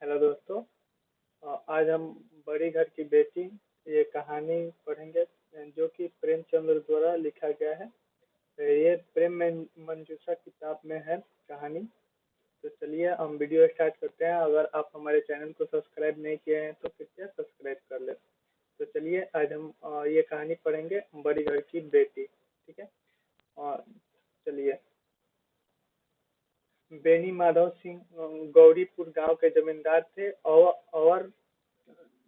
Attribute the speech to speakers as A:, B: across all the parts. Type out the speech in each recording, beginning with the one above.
A: Hello दोस्तों। आज हम बड़ी घर की बेटी ये कहानी पढ़ेंगे जो कि प्रेमचंद्र द्वारा लिखा गया है। ये मंजूषा किताब में है कहानी। तो चलिए हम वीडियो स्टार्ट करते हैं। अगर आप हमारे चैनल को सब्सक्राइब नहीं किए हैं तो कृपया सब्सक्राइब कर लें। तो चलिए आज हम ये कहानी पढ़ेंगे बड़ी घर की बेटी। ठीक है। और चलिए। बेनी माधव सिंह गौरीपुर गांव के जमींदार थे और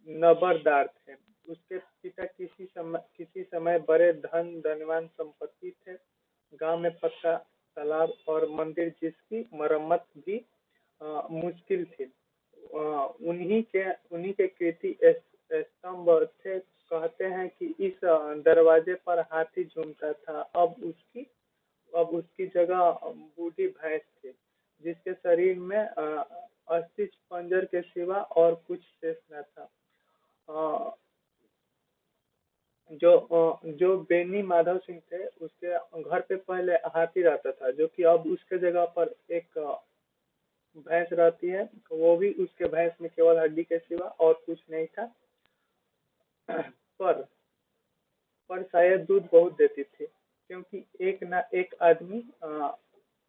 A: नंबरदार थे। उसके पिता किसी समय बड़े धनवान संपत्ति थे। गांव में पक्का तालाब और मंदिर जिसकी मरम्मत भी मुश्किल थी। उन्हीं के कीर्ति स्तंभ थे। कहते हैं कि इस दरवाजे पर हाथी झूमता था। अब उसकी जगह बूढ़ी भैंस थी जिसके शरीर में अस्थि पंजर के सिवा और कुछ शेष न था। अ, जो बेनी माधव सिंह थे उसके घर पे पहले हाथी रहता था, जो कि अब उसके जगह पर एक भैंस रहती है। वो भी उसके भैंस में केवल हड्डी के सिवा और कुछ नहीं था। पर पर शायद दूध बहुत देती थी, क्योंकि एक ना एक आदमी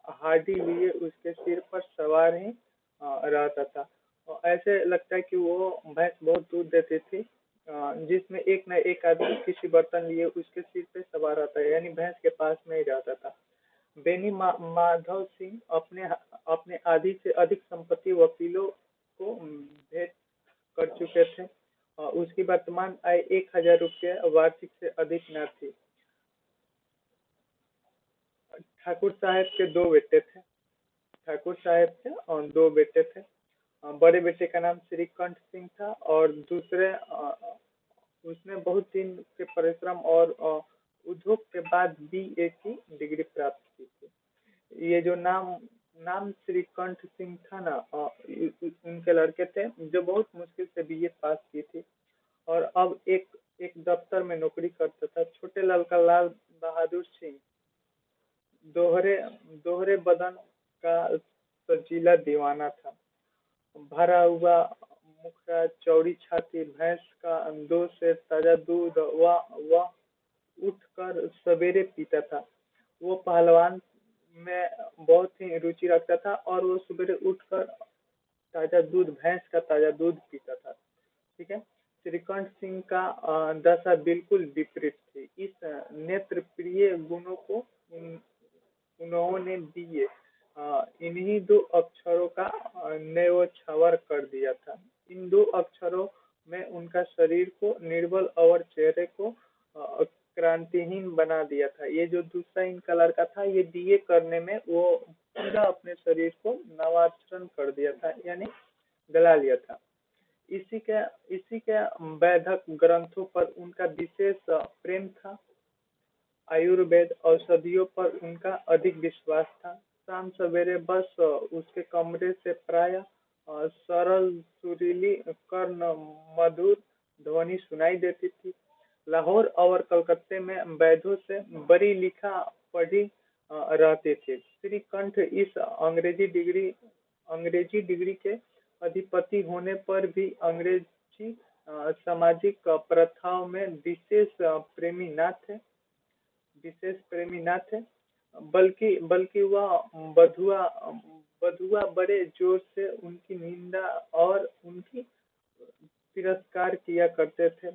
A: हाडी लिए उसके सिर पर सवार ही रहता था। और ऐसे लगता है कि वो भैंस बहुत दूध देती थी, जिसमें एक न एक आदमी किसी बर्तन लिए उसके सिर पे सवार रहता है, यानी भैंस के पास में ही रहता था। बेनी माधव सिंह अपने अपने आधी से अधिक संपत्ति वकीलों को भेंट कर चुके थे। और उसकी वर्तमान आय 1,000 रुपये वार्षिक से अधिक न थी। ठाकुर साहब के दो बेटे थे। ठाकुर साहब थे और दो बेटे थे। बड़े बेटे का नाम श्रीकंठ सिंह था और दूसरे उसने बहुत दिन के परिश्रम और उद्योग के बाद बीए की डिग्री प्राप्त की थी। ये जो नाम नाम श्रीकंठ सिंह था ना, उनके लड़के थे जो बहुत मुश्किल से बीए पास की थी। और अब एक एक दफ्तर में नौकरी करता था। छोटे लाल का लाल बहादुर सिंह दोहरे दोहरे बदन का सजीला दीवाना था। भरा हुआ मुखड़ा, चौड़ी छाती, भैंस का दो से ताजा दूध वह उठकर सवेरे पीता था। वो पहलवान में बहुत ही रुचि रखता था और वो सवेरे उठकर ताजा दूध, भैंस का ताजा दूध पीता था। ठीक है। श्रीकंठ सिंह का दशा बिल्कुल विपरीत थी। इस नेत्र प्रिय गुणों को उन्होंने दिए इन्हीं दो अक्षरों का न्योछावर कर दिया था। इन दो अक्षरों में उनका शरीर को निर्बल और चेहरे को क्रांतिहीन बना दिया था। ये जो दूसरा इनका लड़का था, ये बीए करने में वो पूरा अपने शरीर को नवाचरण कर दिया था, यानी गला लिया था। इसी के वैदिक ग्रंथों पर उनका विशेष प्रेम था। आयुर्वेद औषधियों पर उनका अधिक विश्वास था। शाम सवेरे बस उसके कमरे से प्राय सरल सुरीली कर्ण मधुर ध्वनि सुनाई देती थी। लाहौर और कलकत्ते में वैद्यों से बड़ी लिखा पढ़ी रहते थे। श्रीकंठ इस अंग्रेजी डिग्री के अधिपति होने पर भी अंग्रेजी सामाजिक प्रथाओं में विशेष प्रेमी न थे। बल्कि वह बधुआ बधुआ बड़े जोर से उनकी निंदा और उनकी तिरस्कार किया करते थे।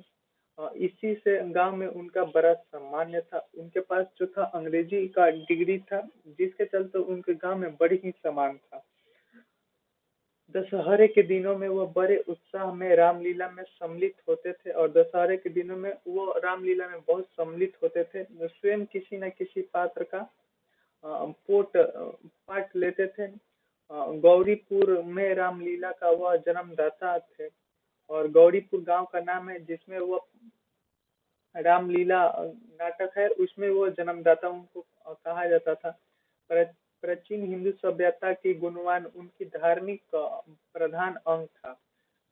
A: इसी से गांव में उनका बड़ा सम्मान्य था। उनके पास जो था अंग्रेजी का डिग्री था, जिसके चलते उनके गांव में बड़ी ही सम्मान था। दशहरे के दिनों में वो बड़े उत्साह में रामलीला में सम्मिलित होते थे और दशहरे के दिनों में वो रामलीला में बहुत सम्मिलित होते थे। स्वयं किसी न किसी पात्र का पाठ लेते थे। गौरीपुर में रामलीला का वह जन्मदाता थे और गौरीपुर गांव का नाम है जिसमें वो रामलीला नाटक है, उसमें वो जन्मदाता उनको कहा जाता था। प्राचीन हिंदू सभ्यता की गुणवान उनकी धार्मिक प्रधान अंग था।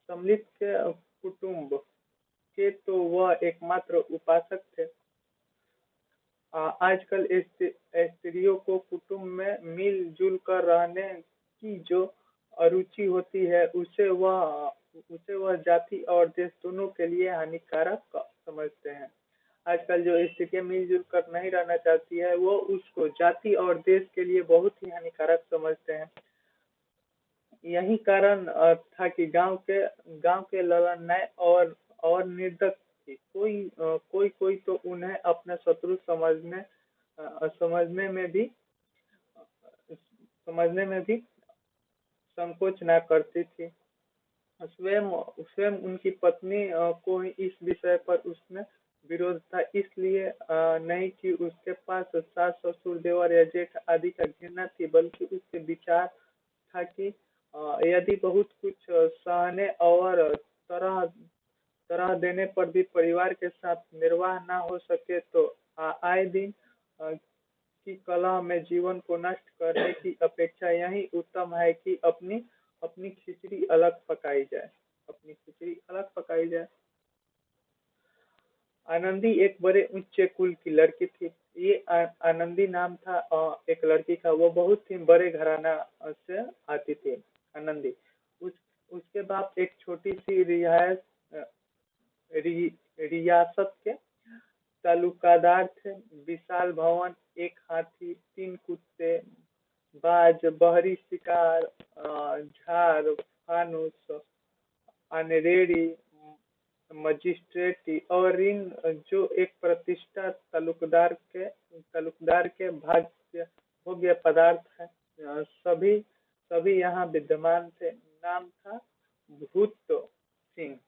A: सम्मिलित के कुटुंब के तो वह एकमात्र उपासक थे। आजकल स्त्रियों को कुटुंब में मिलजुल कर रहने की जो अरुचि होती है उसे वह जाति और देश दोनों के लिए हानिकारक समझते हैं। आजकल जो स्थितियां मिलजुल कर नहीं रहना चाहती है वो उसको जाति और देश के लिए बहुत ही हानिकारक समझते हैं। यही कारण था कि गांव के लड़नए और निर्धक थे। कोई तो उन्हें अपना शत्रु समझने में भी समझने में भी संकोच न करती थी। स्वयं स्वयं उनकी पत्नी को ही इस विषय पर उसमें विरोध था, इसलिए नहीं कि उसके पास सास ससुर देवर या जेठ आदि का घृणा थी, बल्कि उसके विचार था कि यदि बहुत कुछ सहने और तरह तरह देने पर भी परिवार के साथ निर्वाह न हो सके तो आए दिन की कला में जीवन को नष्ट करने की अपेक्षा यही उत्तम है कि अपनी अपनी खिचड़ी अलग पकाई जाए। अपनी खिचड़ी अलग पकाई जाए। आनंदी एक बड़े उच्च कुल की लड़की थी। ये आनंदी नाम था एक लड़की का। वो बहुत ही बड़े घराना से आती थी। आनंदी उस उसके बाप एक छोटी सी रियासत के तालुकादार थे। विशाल भवन, एक हाथी, तीन कुत्ते, बाज, बहरी शिकार, झाड़, फानूस, अनरेरी, मजिस्ट्रेटी और इन जो एक प्रतिष्ठा तालुकदार के भाग्य भोग्य पदार्थ है। सभी सभी यहाँ विद्यमान थे। नाम था भूत सिंह।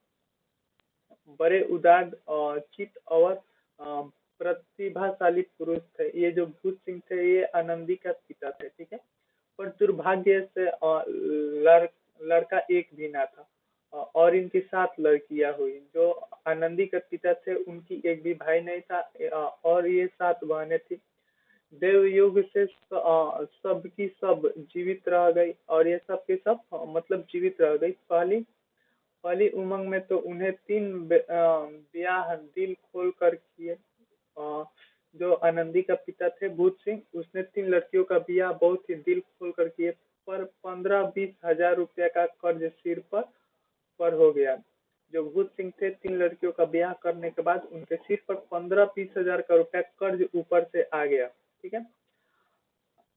A: बड़े उदार और चित और प्रतिभाशाली पुरुष थे। ये जो भूत सिंह थे ये आनंदी का पिता थे, ठीक है। पर दुर्भाग्य से लड़का एक भी ना था। और इनकी 7 लड़कियां हुई। जो आनंदी के पिता थे उनकी एक भी भाई नहीं था। और ये 7 बहनें थी। देवयुग से सब की सब जीवित रह गई और ये सब के सब मतलब जीवित रह गई। पहली उमंग में तो उन्हें 3 ब्याह दिल खोल कर किए। जो आनंदी का पिता थे भूत सिंह, उसने 3 लड़कियों का ब्याह बहुत ही दिल खोल कर किए, पर 15-20 हजार रुपया का कर्ज सिर पर हो गया। जो भूत सिंह थे 3 लड़कियों का ब्याह करने के बाद उनके सिर पर 15-20 हजार का रुपया कर्ज ऊपर से आ गया, ठीक है।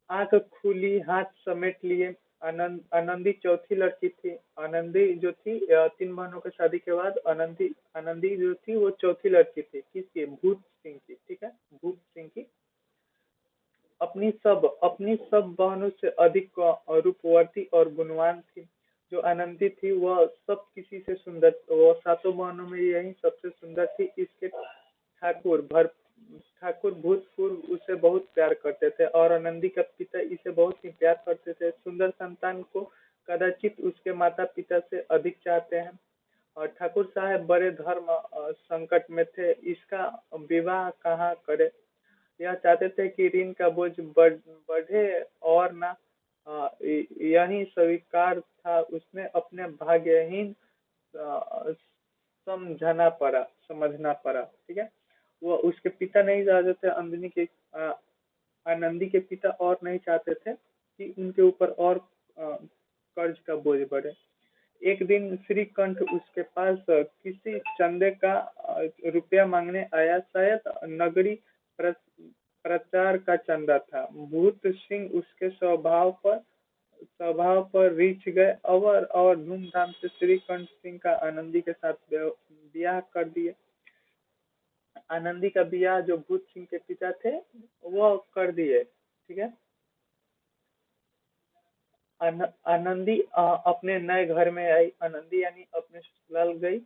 A: आंख खुली हाथ समेट लिए। आनंदी चौथी लड़की थी। आनंदी जो थी 3 बहनों की शादी के बाद आनंदी जो थी वो चौथी लड़की थी। किसकी? भूत सिंह की, ठीक है। भूत सिंह की अपनी सब बहनों से अधिक रूपवती और गुणवान थी। जो आनंदी थी वह सब किसी से सुंदर, वो 7 बहनों में यही सबसे सुंदर थी। इसके ठाकुर भूतपूर्व उसे बहुत प्यार करते थे और आनंदी का पिता इसे बहुत ही प्यार करते थे। सुंदर संतान को कदाचित उसके माता पिता से अधिक चाहते हैं। और ठाकुर साहब बड़े धर्म संकट में थे। इसका विवाह कहाँ करे। यह चाहते थे कि ऋण का बोझ बढ़े और न यही स्वीकार था। उसने अपने भाग्यहीन समझना पड़ा, ठीक है। वो उसके पिता नहीं चाहते थे आनंदी के पिता और नहीं चाहते थे कि उनके ऊपर और कर्ज का बोझ बढ़े। एक दिन श्रीकंठ उसके पास किसी चंदे का रुपया मांगने आया। शायद नगरी प्रचार का चंदा था। भूत सिंह उसके स्वभाव पर रीछ गए और धूमधाम से श्रीकंठ सिंह का आनंदी के साथ ब्याह कर दिए। आनंदी का ब्याह जो भूत सिंह के पिता थे वो कर दिए, ठीक है। आनंदी अपने नए घर में आई। आनंदी यानी अपने ससुराल गई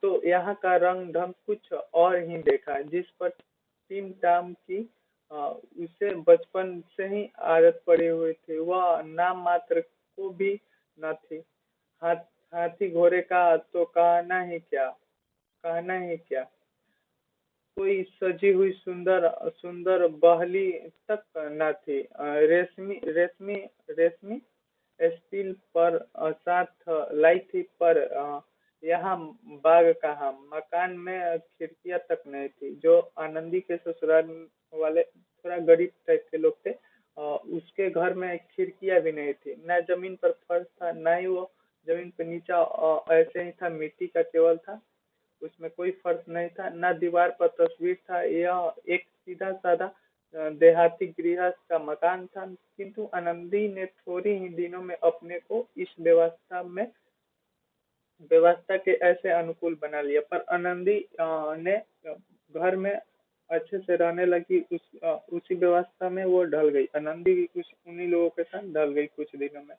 A: तो यहाँ का रंग ढंग कुछ और ही देखा, जिस पर टीम टाम की उसे बचपन से ही आदत पड़ी हुई थी। वह नाम मात्र को भी न थी। हाथ हाथी घोड़े का तो कहना ही क्या। कोई सजी हुई सुंदर सुंदर बहली तक न थी। रेशमी स्टील पर साथ लाई थी, पर यहाँ बाग कहाँ। मकान में खिड़कियां तक नहीं थी। जो आनंदी के ससुराल वाले थोड़ा गरीब टाइप के लोग थे। उसके घर में खिड़कियां भी नहीं थी, न जमीन पर फर्श था, न ही वो जमीन पे नीचा ऐसे ही था, मिट्टी का केवल था। उसमें कोई फर्श नहीं था, न दीवार पर तस्वीर था। यह एक सीधा साधा देहाती गृहस्थ का मकान था। किंतु आनंदी ने थोड़ी ही दिनों में अपने को इस व्यवस्था के ऐसे अनुकूल बना लिया। पर आनंदी ने घर में अच्छे से रहने लगी। उसी व्यवस्था में वो ढल गई। आनंदी भी कुछ उन्हीं लोगों के साथ ढल गई कुछ दिनों में।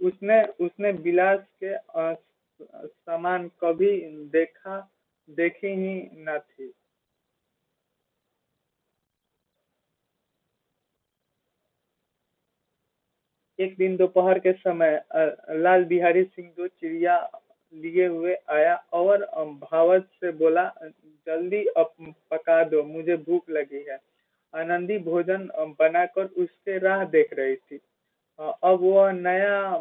A: उसने उसने विलास के सामान कभी देखी ही न थी। एक दिन दोपहर के समय लाल बिहारी सिंह दो चिड़िया लिए हुए आया और भावच से बोला, जल्दी पका दो, मुझे भूख लगी है। आनंदी भोजन बनाकर उसके राह देख रही थी। अब वह नया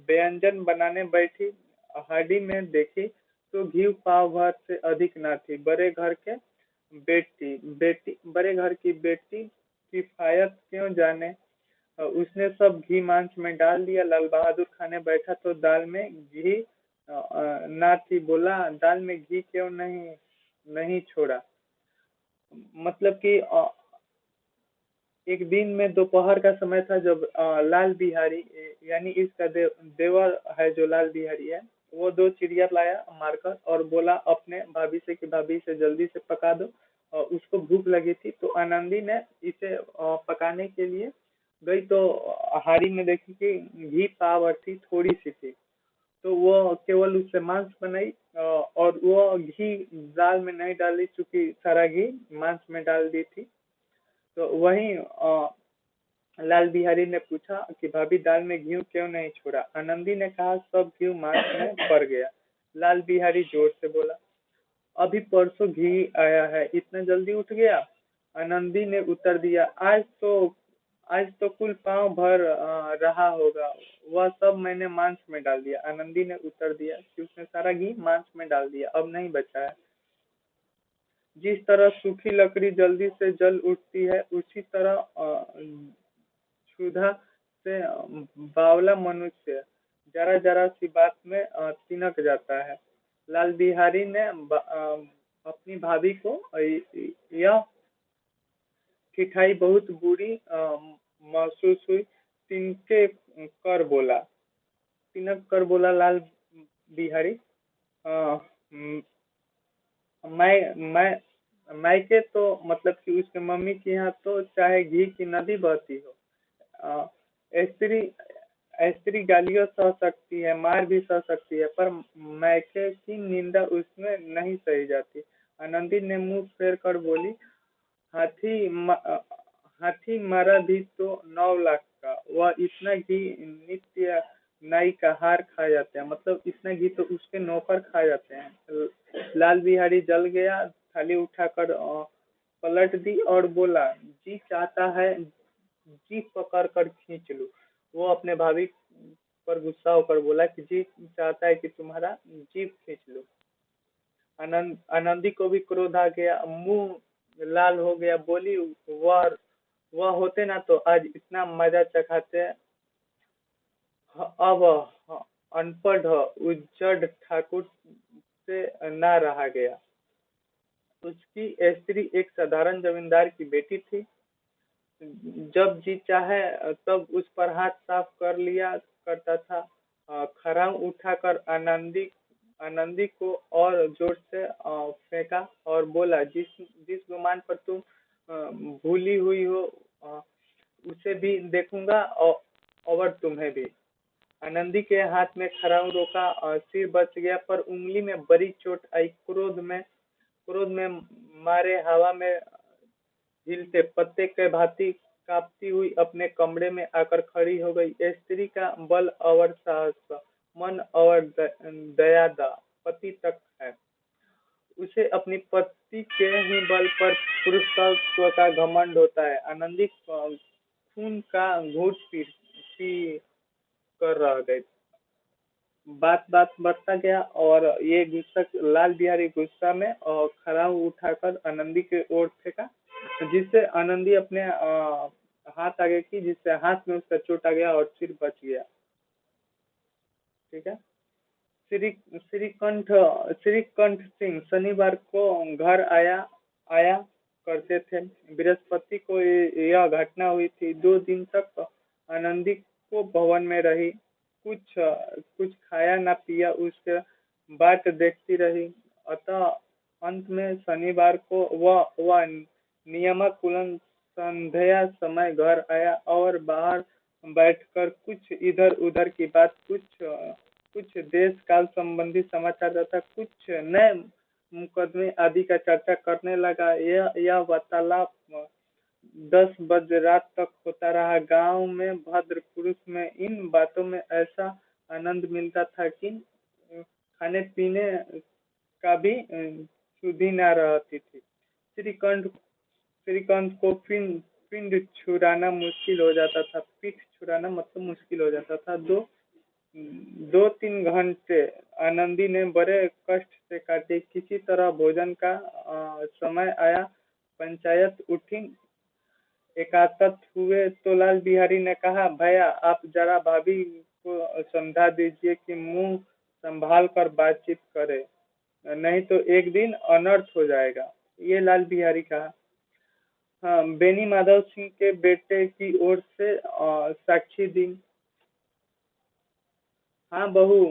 A: व्यंजन बनाने बैठी। हांडी में देखी तो घी पाव भर से अधिक न थी। बड़े घर की बेटी किफायत क्यों जाने। उसने सब घी मांस में डाल दिया। लाल बहादुर खाने बैठा तो दाल में घी ना थी। बोला, दाल में घी क्यों नहीं नहीं छोड़ा। मतलब कि एक दिन में दोपहर का समय था जब लाल बिहारी यानी इसका देवर है जो लाल बिहारी है, वो दो चिड़िया लाया मारकर और बोला अपने भाभी से कि भाभी से जल्दी से पका दो। उसको भूख लगी थी तो आनंदी ने इसे पकाने के लिए गई तो हाड़ी में देखी कि घी पाव थी, थोड़ी सी थी। तो वो केवल उससे मांस बनाई और वो घी दाल में नहीं डाली चूंकि सारा घी मांस में डाल दी थी। तो वही लाल बिहारी ने पूछा कि भाभी दाल में घी क्यों नहीं छोड़ा। आनंदी ने कहा सब घी मांस में पड़ गया। लाल बिहारी जोर से बोला, अभी परसों घी आया है, इतना जल्दी उठ गया। आनंदी ने उत्तर दिया, आज तो कुल पाँव भर रहा होगा, वह सब मैंने मांस में डाल दिया। आनंदी ने उत्तर दिया कि उसने सारा घी मांस में डाल दिया, अब नहीं बचा है। जिस तरह सूखी लकड़ी जल्दी से जल उठती है, उसी तरह क्षुधा से बावला मनुष्य जरा जरा सी बात में तिनक जाता है। लाल बिहारी ने अपनी भाभी को यह ठिठाई बहुत बुरी महसूस हुई। तिनके कर बोला तिनक कर बोला लाल बिहारी, "अ, म- मायके तो मतलब कि उसके मम्मी के यहाँ तो चाहे घी की नदी बहती हो। स्त्री स्त्री गालियों सह सकती है, मार भी सह सकती है, पर मायके की निंदा उसमें नहीं सही जाती।" आनंदी ने मुंह फेर कर बोली, हाथी हाथी मारा भी तो 9 लाख का, वह इतना घी नित्य नाई का हार खा जाते हैं। मतलब इतना घी तो उसके नौकर खा जाते हैं। लाल बिहारी जल गया। थाली उठाकर पलट दी और बोला, जी चाहता है जी पकड़ कर खींच लूं। वो अपने भाभी पर गुस्सा होकर बोला कि जी चाहता है कि तुम्हारा जीभ खींच लूं। आनंदी को भी क्रोध आ गया, मुंह लाल हो गया। बोली, वह होते ना तो आज इतना मजा चखाते। अब अनपढ़ उज्जड़ ठाकुर से ना रहा गया। उसकी स्त्री एक साधारण जमींदार की बेटी थी। जब जी चाहे तब उस पर हाथ साफ कर लिया करता था। खराम उठाकर आनंदी को और जोर से फेंका और बोला, जिस जिस गुमान पर तुम भूली हुई हो अ, उसे भी देखूंगा और तुम्हें भी। आनंदी के हाथ में खराम रोका, सिर बच गया पर उंगली में बड़ी चोट आई। क्रोध में मारे हवा में हिलते पत्ते के भांति कांपती हुई अपने कमरे में आकर खड़ी हो गई। स्त्री का बल और साहस, मन और दया पति तक है। उसे अपनी पति के ही बल पर पुरुषत्व का घमंड होता है। आनंदी खून का घूंट पी कर रह गई। बात बात बढ़ता गया और ये गुस्सा लाल बिहारी गुस्सा में और खड़ाऊ उठाकर आनंदी की ओर फेंका, जिससे आनंदी अपने हाथ आगे की, जिससे हाथ में उसका चोट आ गया और सिर बच गया। ठीक है। श्रीकंठ श्रीकंठ सिंह शनिवार को घर आया आया करते थे। बृहस्पति को यह घटना हुई थी। 2 दिन तक आनंदी को भवन में रही, कुछ खाया न पिया, उसके बाट देखती रही। अतः अंत में शनिवार को वह नियमानुसार संध्या समय घर आया और बाहर बैठकर कुछ इधर उधर की बात, कुछ देश काल संबंधी समाचार तथा कुछ नए मुकदमे आदि का चर्चा करने लगा। यह वार्तालाप 10 बजे रात तक होता रहा। गांव में भद्र पुरुष में इन बातों में ऐसा आनंद मिलता था कि खाने पीने का भी सुधि न रहती थी। श्रीकांत को पिंड छुड़ाना मुश्किल हो जाता था। पीठ छुड़ाना मतलब मुश्किल हो जाता था। 2-3 घंटे आनंदी ने बड़े कष्ट से काटे। किसी तरह भोजन का समय आया, पंचायत उठी। एकांत हुए तो लाल बिहारी ने कहा, भैया आप जरा भाभी को समझा दीजिए कि मुंह संभाल कर बातचीत करे, नहीं तो एक दिन अनर्थ हो जाएगा। ये लाल बिहारी कहा। हाँ, बेनी माधव सिंह के बेटे की ओर से साक्षी दी। हाँ बहू,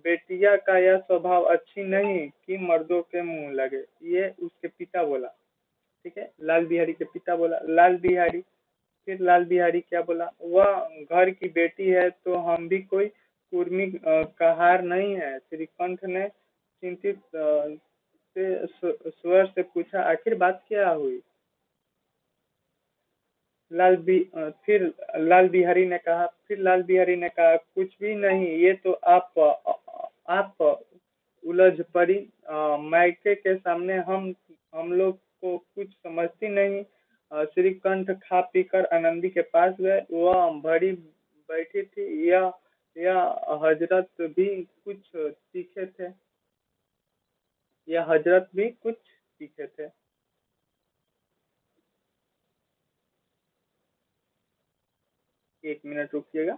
A: बेटिया का यह स्वभाव अच्छी नहीं कि मर्दों के मुंह लगे, ये उसके पिता बोला। ठीक है, लाल बिहारी के पिता बोला। फिर लाल बिहारी क्या बोला, वह घर की बेटी है तो हम भी कोई कुर्मी कहार नहीं है। श्रीकंठ ने चिंतित स्वर से पूछा, आखिर बात क्या हुई? फिर लाल बिहारी ने कहा, कुछ भी नहीं, ये तो आप उलझ पड़ी। मायके के सामने हम लोग को कुछ समझती नहीं। श्रीकंठ खा पीकर आनंदी के पास गए। वह बड़ी बैठी थी। यह हजरत भी कुछ तीखे थे। एक मिनट रुकिएगा।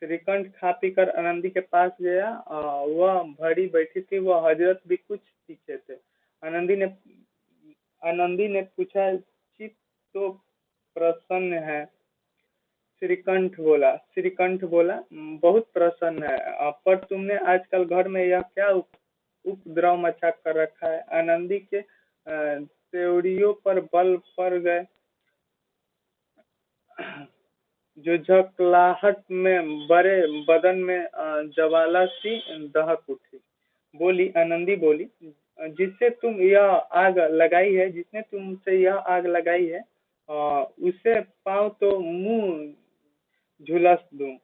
A: श्रीकंठ खा पीकर आनंदी के पास गया। वह भरी बैठी थी। वह हजरत भी कुछ पीछे थे। आनंदी ने पूछा, चित्त तो प्रसन्न है? श्रीकंठ बोला, बहुत प्रसन्न है। पर तुमने आजकल घर में यह क्या उपद्रव मचा कर रखा है? आनंदी के त्योड़ियों पर बल पड़ गए। जो झकलाहट में बड़े बदन में ज्वाला सी दहक उठी। आनंदी बोली, जिसने तुमसे यह आग लगाई है, उसे पाओ तो मुंह झुलस दूं।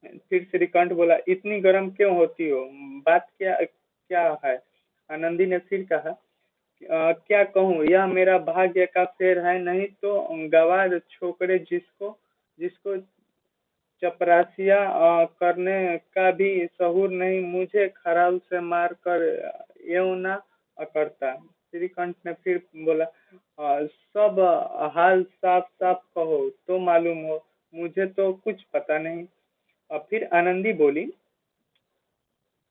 A: फिर श्रीकंठ बोला, इतनी गर्म क्यों होती हो? बात क्या क्या है? आनंदी ने फिर कहा, क्या कहूँ, यह मेरा भाग्य का फेर है, नहीं तो गवार छोकरे जिसको चपरासिया करने का भी सहूर नहीं, मुझे खराल से मार कर यूं ना करता। श्रीकंठ ने फिर बोला, सब हाल साफ साफ कहो तो मालूम हो, मुझे तो कुछ पता नहीं। फिर आनंदी बोली,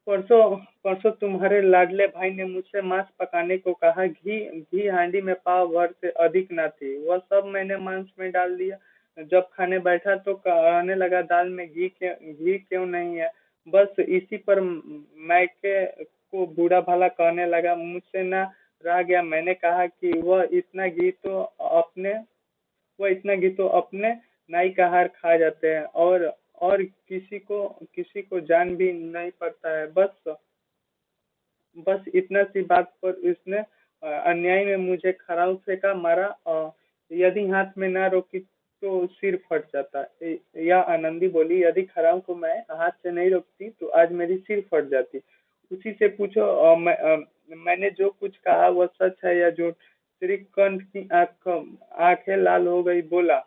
A: परसों परसों तुम्हारे लाडले भाई ने मुझसे मांस पकाने को कहा। घी हांडी में पाव भर से अधिक न थी। वह सब मैंने मांस में डाल दिया। जब खाने बैठा तो कहने लगा, दाल में घी क्यों नहीं है? बस इसी पर मैके को बुरा भला कहने लगा। मुझसे ना रह गया। मैंने कहा कि वह इतना घी तो अपने नाई का हार खा जाते हैं और किसी को जान भी नहीं पड़ता है। बस इतना सी बात पर उसने अन्याय में मुझे खराउ फेंका मारा। यदि हाथ में ना रोकी तो सिर फट जाता। या आनंदी बोली, यदि खराउ को मैं हाथ से नहीं रोकती तो आज मेरी सिर फट जाती। उसी से पूछो। मैंने जो कुछ कहा वह सच है या झूठ? श्रीकंठ की आंखें लाल हो गई, बोला,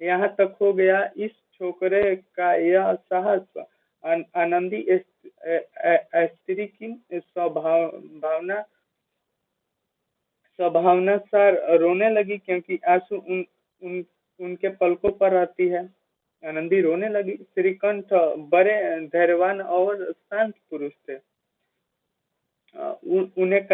A: यहाँ तक हो गया। इस छोकरे का यह साहस! आनंदी स्त्री की भावना स्वभावनासार रोने लगी, क्योंकि आंसू उन उनके पलकों पर रहती है। आनंदी रोने लगी। श्रीकंठ बड़े धैर्यवान और शांत पुरुष थे। उन्हें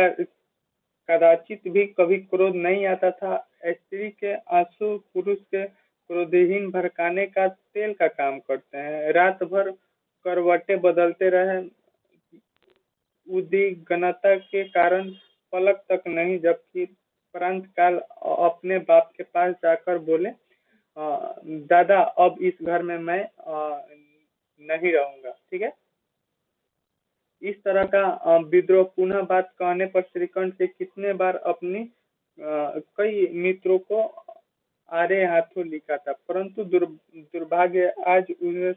A: कदाचित भी कभी क्रोध नहीं आता था। स्त्री के आंसू पुरुष के क्रोधहीन भड़काने का तेल का काम करते हैं। रात भर करवटें बदलते रहे, उद्विग्नता के कारण पलक तक नहीं झपकी। प्रांत काल अपने बाप के पास जाकर बोले, दादा, अब इस घर में मैं नहीं रहूंगा। ठीक है। इस तरह का विद्रोह पुनः बात कहने पर श्रीकंठ से कितने बार अपनी कई मित्रों को आड़े हाथों लिखा था, परंतु दुर्भाग्य आज उन्हें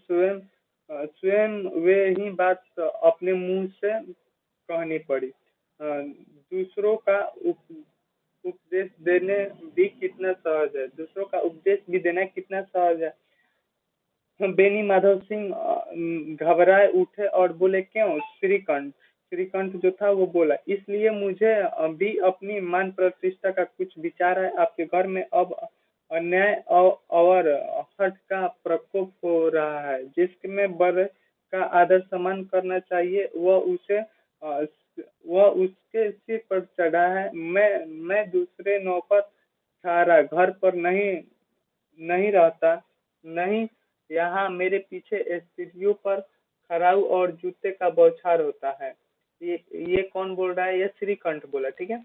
A: स्वयं वे ही बात अपने मुंह से कहनी पड़ी। दूसरों का उपदेश देने भी कितना सहज है, दूसरों का उपदेश भी देना कितना सहज है। बेनी माधव सिंह घबराए उठे और बोले, क्यों? श्रीकंठ जो था वो बोला, इसलिए मुझे भी अपनी मान प्रतिष्ठा का कुछ विचार है। आपके घर में अब अन्याय और हठ का प्रकोप हो रहा है। जिसमें बड़े का आदर सम्मान करना चाहिए वह उसके सिर पर चढ़ा है। मैं दूसरे नौकर ठहरा घर पर नहीं रहता। नहीं, यहाँ मेरे पीछे स्त्रियों पर खराउ और जूते का बौछार होता है। ये कौन बोल रहा है? ये श्रीकंठ बोला। ठीक है।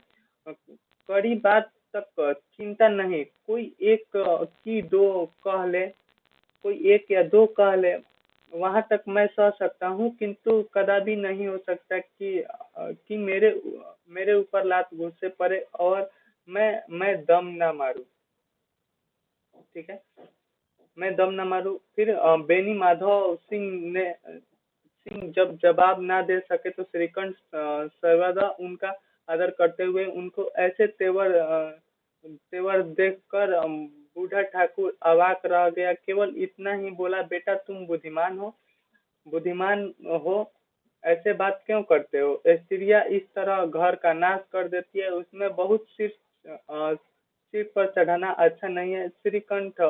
A: कड़ी बात तक चिंता नहीं, कोई एक की दो कह ले, कोई एक या दो कह ले, वहां तक मैं सह सकता हूँ, किंतु कदापि नहीं हो सकता कि मेरे ऊपर लात घुसे पड़े और मैं दम ना मारूं। ठीक है। मैं दम न मारूं। फिर बेनी माधव सिंह जब जवाब ना दे सके तो श्रीकंठ सर्वदा उनका आदर करते हुए उनको ऐसे तेवर देखकर बूढ़ा ठाकुर अवाक रह गया। केवल इतना ही बोला, बेटा, तुम बुद्धिमान हो, ऐसे बात क्यों करते हो? स्त्रियां इस तरह घर का नाश कर देती है, उसमें बहुत सिर पर चढ़ाना अच्छा नहीं है। श्रीकंठ,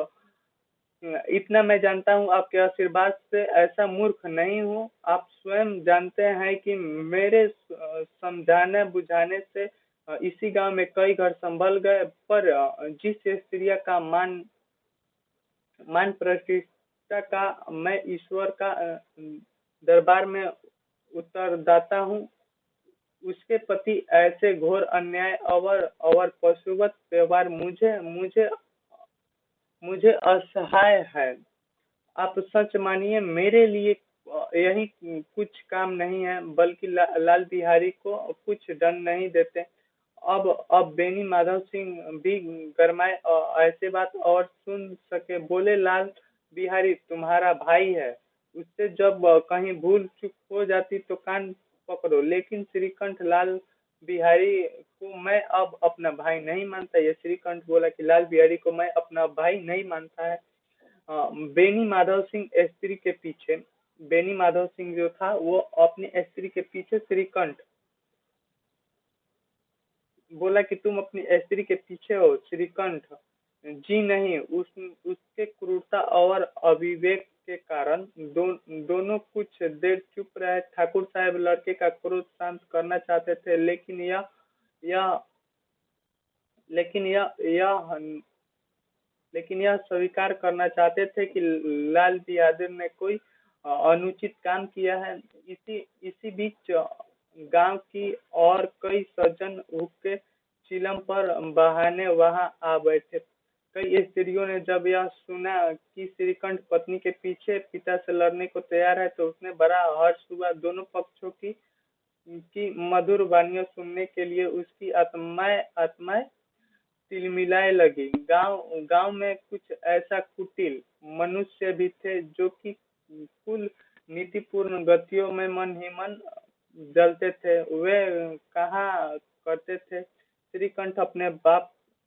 A: इतना मैं जानता हूँ, आपके आशीर्वाद से ऐसा मूर्ख नहीं हूँ। आप स्वयं जानते हैं कि मेरे समझाने बुझाने से इसी गांव में कई घर संभल गए, पर जिस स्त्रिया का मान प्रतिष्ठा का मैं ईश्वर का दरबार में उत्तरदाता हूँ, उसके पति ऐसे घोर अन्याय और पशुवत व्यवहार मुझे असहाय है। आप सच मानिए, मेरे लिए यही कुछ काम नहीं है, बल्कि लाल बिहारी को कुछ दंड नहीं देते। अब बेनी माधव सिंह भी गरमाए ऐसे बात और सुन सके, बोले, लाल बिहारी तुम्हारा भाई है, उससे जब कहीं भूल चूक हो जाती तो कान पकड़ो। लेकिन श्रीकंठ, लाल बिहारी को मैं अब अपना भाई नहीं मानता। ये श्रीकंठ बोला कि लाल बिहारी को मैं अपना भाई नहीं मानता है। बेनी माधव सिंह स्त्री के पीछे, बेनी माधव सिंह जो था वो अपनी स्त्री के पीछे, श्रीकंठ बोला कि तुम अपनी स्त्री के पीछे हो। श्रीकंठ, जी नहीं। उसके क्रूरता और अविवेक के कारण दोनों कुछ देर चुप रहे। ठाकुर साहब लड़के का क्रोध शांत करना चाहते थे, यह लेकिन यह स्वीकार करना चाहते थे कि लाल बहादुर ने कोई अनुचित काम किया है। इसी बीच गांव की और कई सज्जन हुक्के चिलम पर बहाने वहां आ बैठे। कई स्त्रियों ने जब यह सुना कि श्रीकंठ पत्नी के पीछे पिता से लड़ने को तैयार है तो उसने बड़ा हर्ष हुआ। दोनों पक्षों की मधुर वाणियां सुनने के लिए उसकी आत्माएं तिलमिलाए लगी। गांव में कुछ ऐसा कुटिल मनुष्य भी थे जो कि कुल नीतिपूर्ण गतियों में मन ही मन जलते थे वे कहा करते थे, श्रीकंठ अपने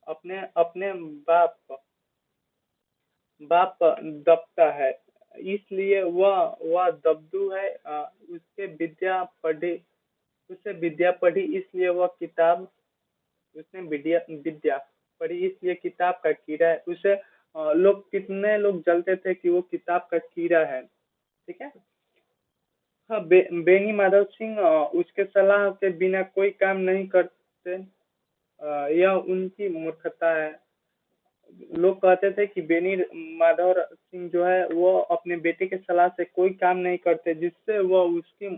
A: अपने बाप बाप दबता है, इसलिए वह दबदू है। उसके विद्या पढ़ी इसलिए वह किताब उसने विद्या विद्या पढ़ी इसलिए किताब का कीड़ा है। उसे लोग कितने लोग जलते थे कि वो किताब का कीड़ा है। ठीक है। हाँ, बेनी माधव सिंह उसके सलाह के बिना कोई काम नहीं करते। यह उनकी मूर्खता है। लोग कहते थे कि बेनी माधव सिंह जो है वो अपने बेटे के सलाह से कोई काम नहीं करते, जिससे वह उसकी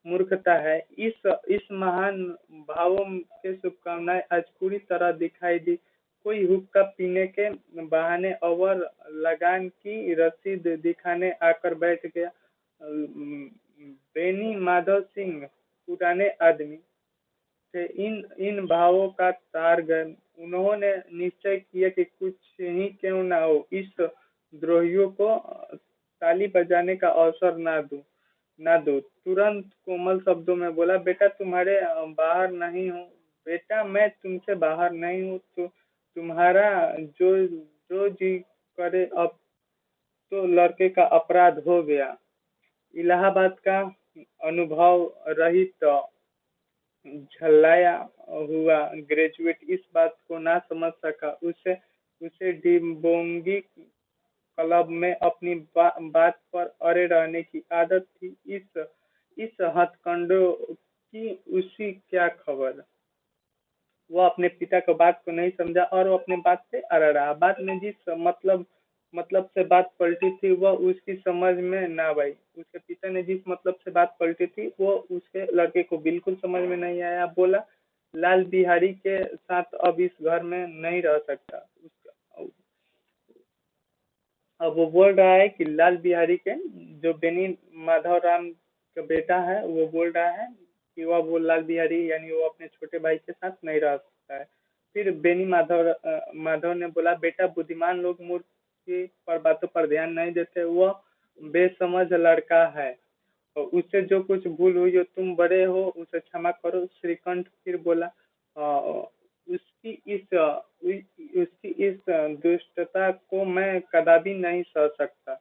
A: मूर्खता है। इस महान भावों के शुभकामनाएं आज पूरी तरह दिखाई दी। कोई हुक्का पीने के बहाने और लगान की रसीद दिखाने आकर बैठ गया। बेनी माधव सिंह पुराने आदमी थे, इन इन भावों का तार गए। उन्होंने निश्चय किया कि कुछ ही क्यों ना हो, इस द्रोहियों को ताली बजाने का अवसर ना दो। तुरंत कोमल शब्दों में बोला, बेटा तुम्हारे बाहर नहीं हूँ, बेटा मैं तुमसे बाहर नहीं हूँ, तो तुम्हारा जो जो जी करे। अब तो लड़के का अपराध हो गया। इलाहाबाद का अनुभव रहित झल्लाया हुआ ग्रेजुएट इस बात को ना समझ सका। उसे उसे डिम्बोंगी क्लब में अपनी बात पर अड़े रहने की आदत थी। इस हथकंडों की उसी क्या खबर। वो अपने पिता को बात को नहीं समझा और वो अपने बात से अड़ा रहा। बाद में जिस मतलब से बात पलटी थी वह उसकी समझ में ना आई। उसके पिता ने जिस मतलब से बात पलटी थी वो उसके लड़के को बिल्कुल समझ में नहीं आया। बोला, लाल बिहारी के साथ अब इस घर में नहीं रह सकता। अब वो बोल रहा है कि लाल बिहारी के जो बेनी माधव राम का बेटा है वो बोल रहा है कि वो लाल बिहारी यानी वो अपने छोटे भाई के साथ नहीं रह सकता है। फिर बेनी माधव ने बोला, बेटा बुद्धिमान लोग मूर्ख की पर बातों पर ध्यान नहीं देते। वो बेसमझ लड़का है और उससे जो कुछ भूल हुई हो, तुम बड़े हो, उसे क्षमा करो। श्रीकंठ फिर बोला, उसकी इस दुष्टता को मैं कदापि नहीं सह सकता।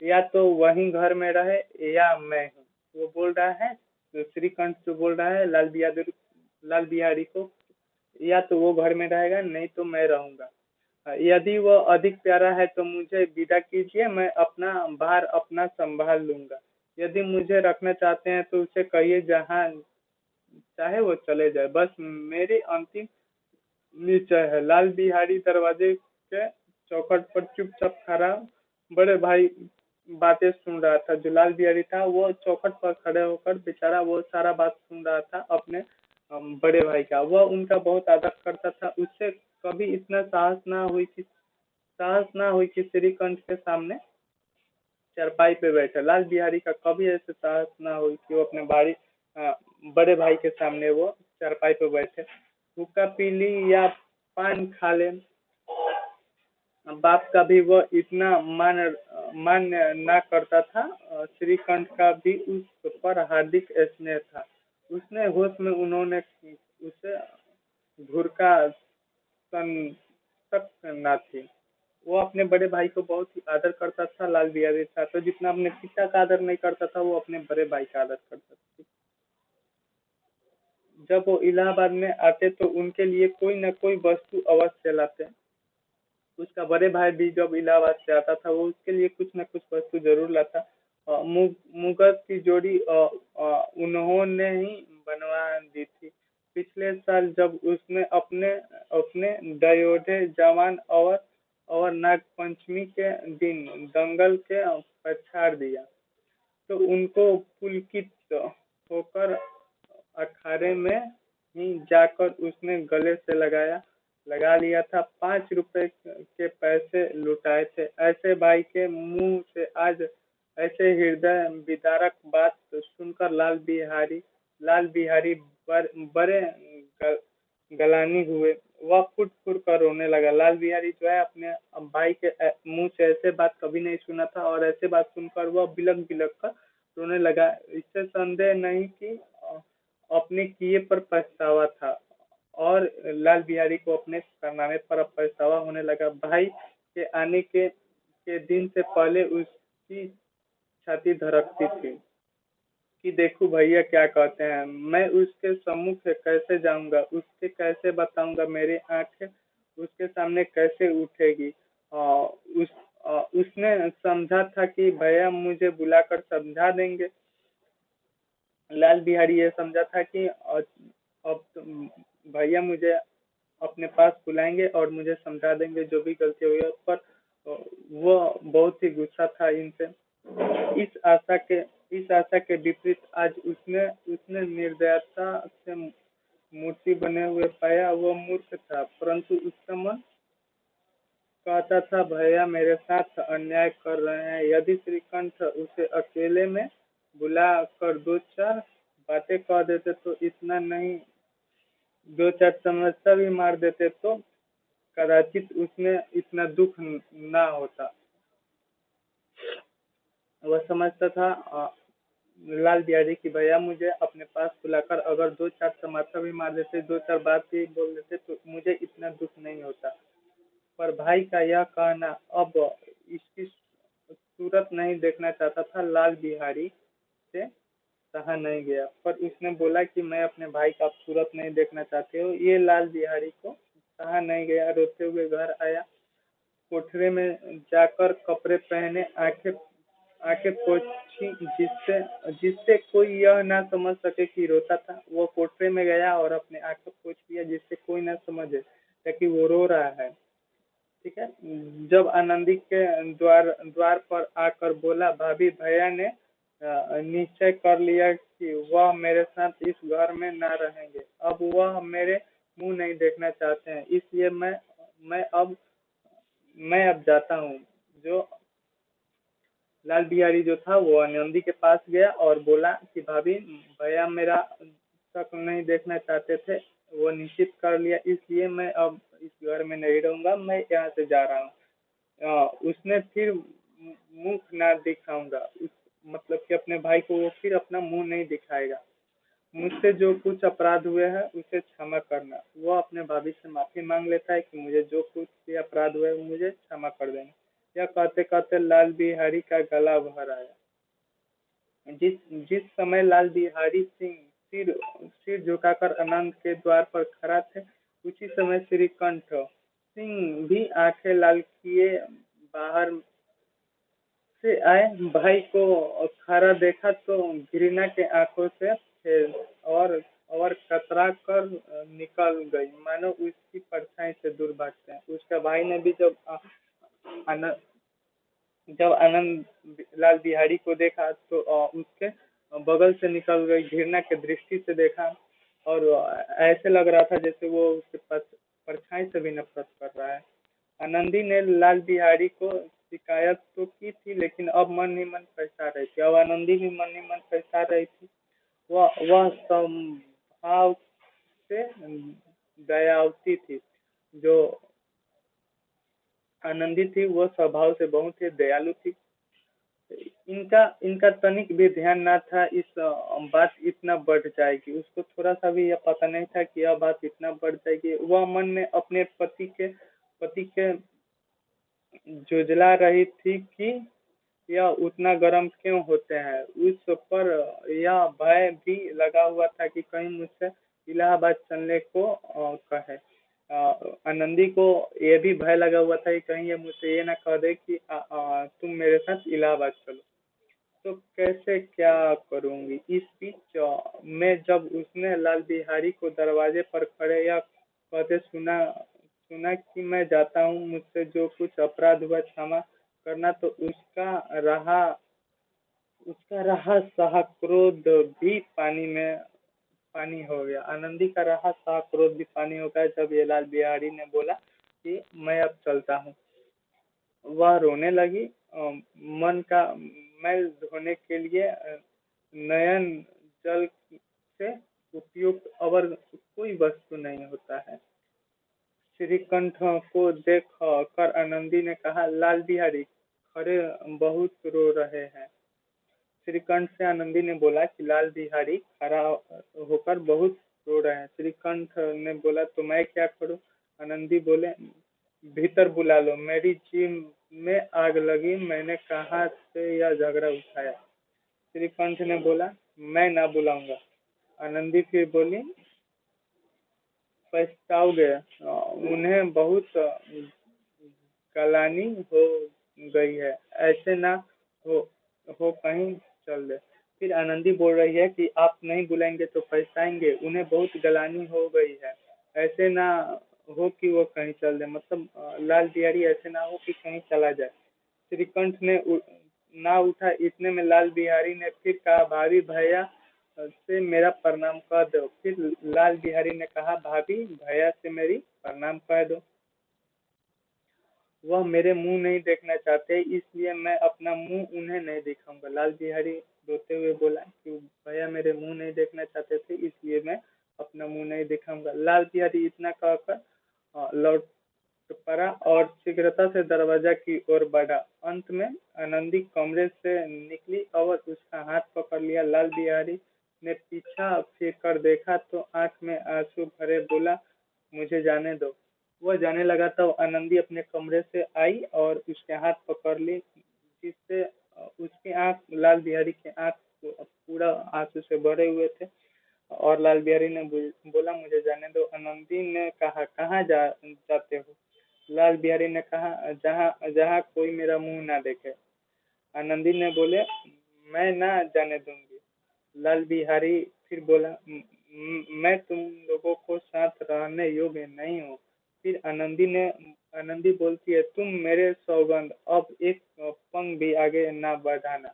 A: या तो वही घर में रहे या मैं हूँ। वो बोल रहा है, तो श्रीकंठ जो बोल रहा है लाल बिहारी को, या तो वो घर में रहेगा नहीं तो मैं रहूंगा। यदि वो अधिक प्यारा है तो मुझे विदा कीजिए, मैं अपना भार अपना संभाल लूंगा। यदि मुझे रखना चाहते हैं तो उसे कहिए, जहाँ चाहे वो चले जाए, बस मेरी अंतिम निश्चय है। लाल बिहारी दरवाजे के चौखट पर चुपचाप खड़ा बड़े भाई बातें सुन रहा था। जो लाल बिहारी था वो चौखट पर खड़े होकर बेचारा वो सारा बात सुन रहा था अपने बड़े भाई का। वह उनका बहुत आदर करता था। उससे कभी इतना साहस ना हुई कि श्रीकंठ के सामने चारपाई पे बैठे। लाल बिहारी का कभी ऐसे साहस ना हुई कि वो अपने बड़े भाई के सामने वो चारपाई पे बैठे। हुक्का पी ली या पान खा ले, बाप का भी वह इतना मान्य ना करता था। श्रीकंठ का भी उस पर हार्दिक स्नेह था। उसने होश में उन्होंने उसे घुरका सन तक ना थी। वो अपने बड़े भाई को बहुत ही आदर करता था। लाल बिहारी था तो जितना अपने पिता का आदर नहीं करता था वो अपने बड़े भाई का आदर करता था। जब वो इलाहाबाद में आते तो उनके लिए कोई न कोई वस्तु अवश्य लाते। उसका बड़े भाई भी जब इलाहाबाद से आता था वो उसके लिए कुछ न कुछ वस्तु जरूर लाता। मुगस की जोड़ी उन्होंने ही बनवा दी थी। पिछले साल जब उसने अपने अपने दयोढ़े जवान और नागपंचमी के दिन दंगल के पछाड़ दिया तो उनको पुलकित होकर अखाड़े में ही जाकर उसने गले से लगा लिया था। 5 रुपए के पैसे लुटाए थे। ऐसे भाई के मुंह से आज ऐसे हृदय विदारक बात सुनकर लाल बिहारी बड़े गलानी हुए। वह फुट फुट कर रोने लगा। लाल बिहारी जो है अपने भाई के मुंह से ऐसे बात कभी नहीं सुना था और ऐसे बात सुनकर वह बिलक बिलक कर रोने लगा। इससे संदेह नहीं कि अपने किए पर पछतावा था और लाल बिहारी को अपने कारनामे पर अब पछतावा होने लगा। भाई के आने के दिन से पहले उसकी छाती धड़कती थी कि देखूं भैया क्या कहते हैं। मैं उसके सम्मुख कैसे जाऊंगा, उसके कैसे बताऊंगा, मेरी आंखें उसके सामने कैसे उठेगी। उसने समझा था कि भैया मुझे बुलाकर समझा देंगे। लाल बिहारी ये समझा था कि अब भैया मुझे अपने पास बुलाएंगे और मुझे समझा देंगे जो भी गलती हुई है। पर वो बहुत ही गुस्सा था इनसे। इस आशा के इस आशा के विपरीत आज उसने उसने निर्दयता से मूर्ति बने हुए पाया। वो मूर्ख था, परंतु उसका मन कहता था भैया मेरे साथ अन्याय कर रहे हैं। यदि श्रीकंठ उसे अकेले में बुला कर दो चार बातें कह देते तो इतना नहीं, दो चार समस्या भी मार देते तो कदाचित उसमें इतना दुख ना होता। वह समझता था लाल बिहारी की भैया मुझे अपने पास बुलाकर अगर दो चार तमाचा भी मार देते, दो चार बात भी बोल देते तो मुझे इतना दुख नहीं होता। पर भाई का यह कहना अब इसकी सूरत नहीं देखना चाहता था। लाल बिहारी से सहा नहीं गया, पर उसने बोला कि मैं अपने भाई का सूरत नहीं देखना चाहते हो। ये लाल बिहारी को सहा नहीं गया, रोते हुए घर आया। कोठरे में जाकर कपड़े पहने, आंखें आंखें पोंछी, जिससे जिससे कोई यह ना समझ सके कि रोता था। वो कोठरे में गया और अपने आंखें पोंछ लिया जिससे कोई ना समझे कि वो रो रहा है। ठीक है। जब आनंदी के द्वार द्वार पर आकर बोला भाभी भैया ने निश्चय कर लिया कि वह मेरे साथ इस घर में ना रहेंगे। अब वह मेरे मुंह नहीं देखना चाहते हैं, इसलिए मैं अब मैं अब जाता हूँ। जो लाल बिहारी जो था वो आनंदी के पास गया और बोला कि भाभी भैया मेरा शक नहीं देखना चाहते थे, वो निश्चित कर लिया, इसलिए मैं अब इस घर में नहीं रहूंगा, मैं यहाँ से जा रहा हूँ। उसने फिर मुंह ना दिखाऊंगा, मतलब कि अपने भाई को वो फिर अपना मुंह नहीं दिखाएगा। मुझसे जो कुछ अपराध हुए हैं उसे क्षमा करना। वो अपने भाभी से माफी मांग लेता है कि मुझे जो कुछ भी अपराध हुए मुझे क्षमा कर देना। यह कहते कहते लाल बिहारी का गला भर आया। जिस जिस समय लाल बिहारी सिंह सिर सिर झुकाकर आनंद के द्वार पर खड़ा थे, उसी समय श्रीकंठ सिंह भी आंखें लाल किए बाहर से आए। भाई को खड़ा देखा तो घृणा के आंखों से थे और कतरा कर निकल गई, मानो उसकी परछाई से दूर भागते हैं। उसका भाई ने भी आनंद जब आनंद लाल बिहारी को देखा तो उसके बगल से निकल गई, घृणा के दृष्टि से देखा और ऐसे लग रहा था जैसे वो उसके परछाई से भी नफरत कर रहा है। आनंदी ने लाल बिहारी को शिकायत तो की थी, लेकिन अब मन ही मन पछता रही थी। अब आनंदी भी मन ही मन पछता रही थी। वह स्वभाव से दयावती थी। जो आनंदी थी वो स्वभाव से बहुत ही दयालु थी। इनका इनका तनिक भी ध्यान ना था इस बात इतना बढ़ जाएगी। उसको थोड़ा सा भी यह पता नहीं था कि यह बात इतना बढ़ जाएगी। वह मन में अपने पति के जुझला रही थी कि यह उतना गर्म क्यों होते हैं। उस पर यह भय भी लगा हुआ था कि कहीं मुझसे इलाहाबाद चलने को कहे। आनंदी को यह भी भय लगा हुआ था कि कहीं ये मुझसे ये ना कह दे कि तुम मेरे साथ इलाहाबाद चलो। तो कैसे क्या करूंगी। इस बीच में जब उसने लाल बिहारी को दरवाजे पर खड़े या कहते सुना सुना कि मैं जाता हूँ, मुझसे जो कुछ अपराध हुआ क्षमा करना, तो उसका रहा सहा क्रोध भी पानी हो गया। आनंदी का रहा सहा क्रोध भी पानी हो गया जब ये लाल बिहारी ने बोला कि मैं अब चलता हूँ। वह रोने लगी। मन का मैल धोने के लिए नयन जल से उपयुक्त और कोई वस्तु नहीं होता है। श्रीकंठ को देख कर आनंदी ने कहा लाल बिहारी खड़े बहुत रो रहे हैं। श्रीकंठ से आनंदी ने बोला कि लाल बिहारी खड़ा होकर बहुत रो रहे हैं। श्रीकंठ ने बोला तो मैं क्या करूं? आनंदी बोले भीतर बुला लो, मेरी जीभ में आग लगी, मैंने कहाँ से यह झगड़ा उठाया। श्रीकंठ ने बोला मैं ना बुलाऊंगा। आनंदी फिर बोली पछताओगे, उन्हें बहुत गलानी हो गई है, ऐसे ना हो, कहीं चल दे। फिर आनंदी बोल रही है कि आप नहीं बुलाएंगे तो पछताएंगे, उन्हें बहुत गलानी हो गई है, ऐसे ना हो कि वो कहीं चल दे, मतलब लाल बिहारी ऐसे ना हो कि कहीं चला जाए। श्रीकंठ ने ना उठा, इतने में लाल बिहारी ने फिर कहा भाभी भैया से मेरा प्रणाम कह दो। फिर लाल बिहारी ने कहा भाभी भैया से मेरी प्रणाम कह दो। वह मेरे मुंह नहीं देखना चाहते, इसलिए मैं अपना मुंह उन्हें नहीं दिखाऊंगा। लाल बिहारी रोते हुए बोला कि भैया मेरे मुंह नहीं देखना चाहते थे, इसलिए मैं अपना मुंह नहीं दिखाऊंगा। लाल बिहारी इतना कहकर लौट पड़ा और शीघ्रता से दरवाजा की ओर बढ़ा। अंत में आनंदी कमरे से निकली और उसका हाथ पकड़ लिया। लाल बिहारी ने पीछा फिर कर देखा तो आंख में आंसू भरे बोला मुझे जाने दो। वह जाने लगा तब आनंदी अपने कमरे से आई और उसके हाथ पकड़ ली, जिससे उसकी आंख, लाल बिहारी के आंख पूरा आंसू से भरे हुए थे। और लाल बिहारी ने बोला मुझे जाने दो। आनंदी ने कहा कहाँ जाते हो? लाल बिहारी ने कहा जहाँ जहाँ कोई मेरा मुंह ना देखे। आनंदी ने बोले मैं ना जाने दूंगी। लाल बिहारी फिर बोला मैं तुम लोगों को साथ रहने योग्य नहीं हूँ। फिर आनंदी बोलती है तुम मेरे सौगंध, अब एक पंग भी आगे ना बढ़ाना।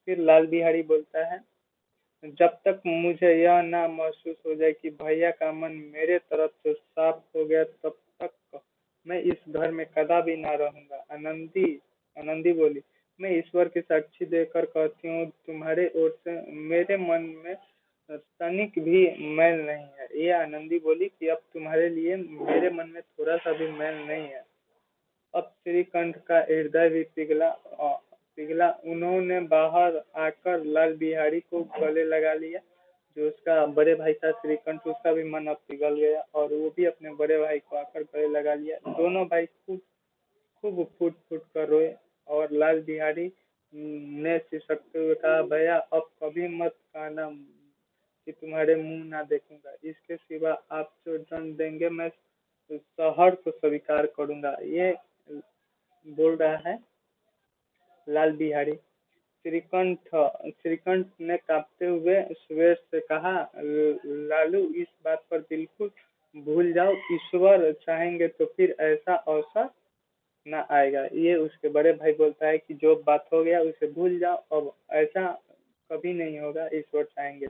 A: फिर लाल बिहारी बोलता है जब तक मुझे यह ना महसूस हो जाए कि भैया का मन मेरे तरफ से साफ हो गया, तब तक मैं इस घर में कदापि ना रहूंगा। आनंदी बोली मैं ईश्वर की साक्षी देकर कहती हूँ तुम्हारे ओर से मेरे मन में तनिक भी मैल नहीं है। ये आनंदी बोली कि अब तुम्हारे लिए मेरे मन में थोड़ा सा भी मैल नहीं है। अब श्रीकंठ का हृदय भी पिघला। उन्होंने बाहर आकर लाल बिहारी को गले लगा लिया। जो उसका बड़े भाई था श्रीकंठ, उसका भी मन अब पिघल गया और वो भी अपने बड़े भाई को आकर गले लगा लिया। दोनों भाई खूब खूब फूट फूट कर रोए और लाल बिहारी ने सिसकते हुए कहा भैया अब कभी मत कहना कि तुम्हारे मुंह ना देखूंगा, इसके सिवा आप जो दंड देंगे मैं शहर को स्वीकार करूंगा। ये बोल रहा है लाल बिहारी। श्रीकंठ श्रीकंठ ने कांपते हुए सुरेश से कहा लालू इस बात पर बिल्कुल भूल जाओ, ईश्वर चाहेंगे तो फिर ऐसा अवसर ना आएगा। ये उसके बड़े भाई बोलता है कि जो बात हो गया उसे भूल जाओ, अब ऐसा कभी नहीं होगा, ईश्वर चाहेंगे।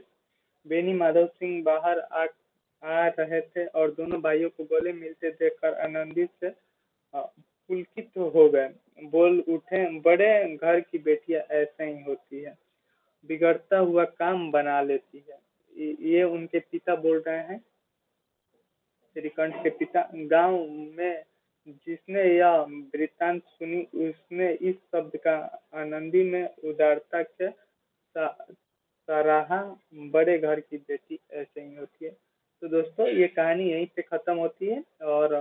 A: बेनी माधव सिंह बाहर आ रहे थे और दोनों भाइयों को गले मिलते देखकर आनंदित से पुलकित हो गए। बोल उठे बड़े घर की बेटियां ऐसे ही होती है, बिगड़ता हुआ काम बना लेती है। ये उनके पिता बोल रहे हैं, श्रीकंठ के पिता। गांव में जिसने यह वृत्तांत सुनी उसने इस शब्द का आनंदी में उदारता के सराहा। बड़े घर की बेटी ऐसे ही होती है। तो दोस्तों ये कहानी यहीं पे खत्म होती है और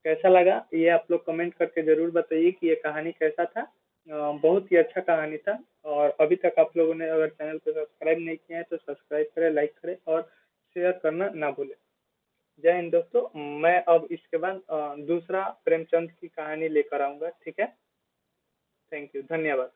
A: कैसा लगा ये आप लोग कमेंट करके जरूर बताइए कि ये कहानी कैसा था। बहुत ही अच्छा कहानी था और अभी तक आप लोगों ने अगर चैनल को सब्सक्राइब नहीं किया है तो सब्सक्राइब करें, लाइक करें और शेयर करना ना भूलें। जय हिंद दोस्तों। मैं अब इसके बाद दूसरा प्रेमचंद की कहानी लेकर आऊंगा, ठीक है। थैंक यू, धन्यवाद।